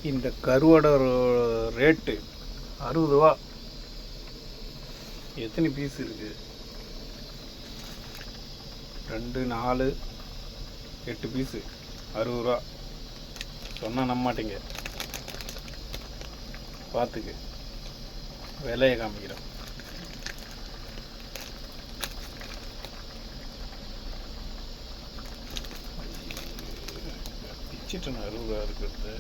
இந்த கருவாடை ரேட்டு 60 ரூபா. எத்தனை பீஸ் இருக்குது? 2 4 8 பீஸு 60 ரூபா. சொன்னால் நம்ப மாட்டீங்க, பார்த்துக்கு விலையை காமிக்கிறேன். பிச்சுட்டேன். 60 ரூபா இருக்கிறது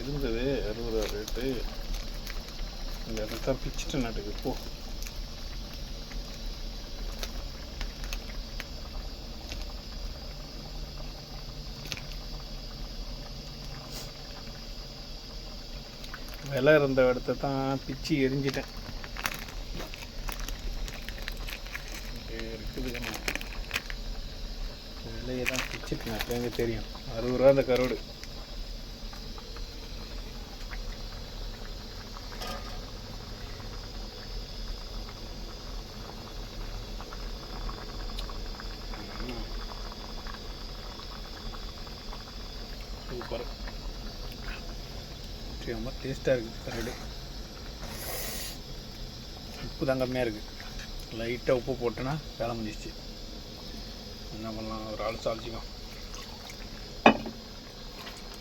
இருந்தது 60 ரூபா ரேட்டு. இந்த இடத்தான் பிச்சுட்டேன் நாட்டுக்கு. போ, விலை இருந்த இடத்த தான் பிச்சு எரிஞ்சிட்டேன். இருக்குதுங்க, விலையை தான் பிச்சுட்டேன். அப்போ தெரியும் 60 ரூபா இந்த கருவாடு. சூப்பர், ரொம்ப டேஸ்ட்டாக இருக்குது கருவாடு. உப்பு தான் கம்மியாக இருக்குது. லைட்டாக உப்பு போட்டோன்னா வேலை முடிஞ்சிச்சு. என்ன பண்ணலாம், ஒரு ஆள் சாலிச்சிக்கலாம்.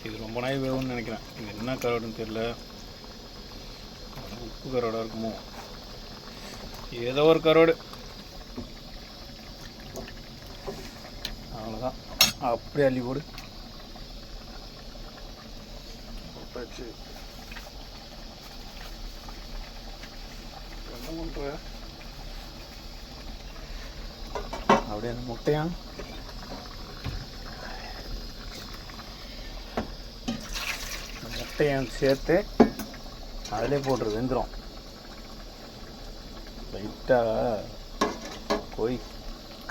இது ரொம்ப நாள் வேகும்னு நினைக்கிறேன். இது என்ன கருவாடுன்னு தெரியல. உப்பு கருவாடாக இருக்குமோ, ஏதோ ஒரு கருவாடு. அவ்வளோதான், அப்படியே அள்ளி போடு. போட்டாச்சு. என்ன பண்ணுற, அப்படியே அந்த முட்டையா சேர்த்து அதிலே போட்டுரு, வெந்துடும். லைட்டாக போய்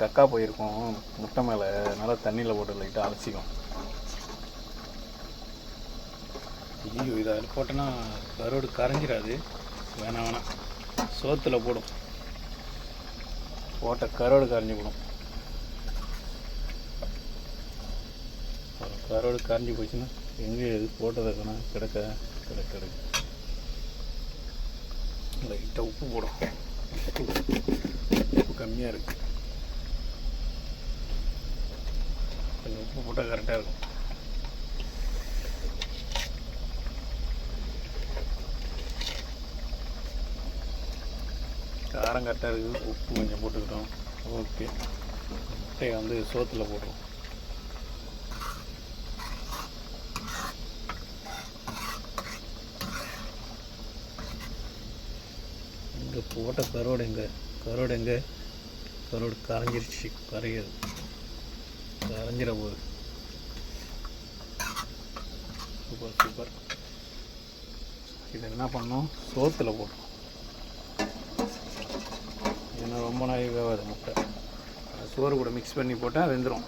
கக்கா போயிருக்கோம் முட்டை மேலே, நல்லா தண்ணியில் போட்டு லைட்டாக அலசிக்கும். ஐயோ, இதை அதில் போட்டோன்னா கருவாடு கரைஞ்சிடாது. வேணாம் வேணாம், சோத்தில் போடும். போட்ட கருவாடு கரைஞ்சி போடும். கருவாடு கரைஞ்சி போச்சுன்னா எங்கே எது போட்டதுக்குன்னா கிடக்க. லைட்டாக உப்பு போடும். உப்பு கம்மியாக இருக்குது. கொஞ்சம் உப்பு போட்டால் கரெக்டாக இருக்கும். காரம் கரெக்டாக இருக்குது. உப்பு கொஞ்சம் போட்டுக்கிட்டோம். ஓகே, முட்டையை வந்து சோத்தில் போட்டுரும். இங்கே போட்ட கருவாடு எங்கே கருவாடு கரைஞ்சிருச்சு. கரைஞ்சிட போகுது. சூப்பர். இதை என்ன பண்ணோம், சோத்தில் போட்டோம். ஏன்னா ரொம்ப நாள் வேகாது முட்டை. சோறு கூட மிக்ஸ் பண்ணி போட்டால் வெந்துடும்.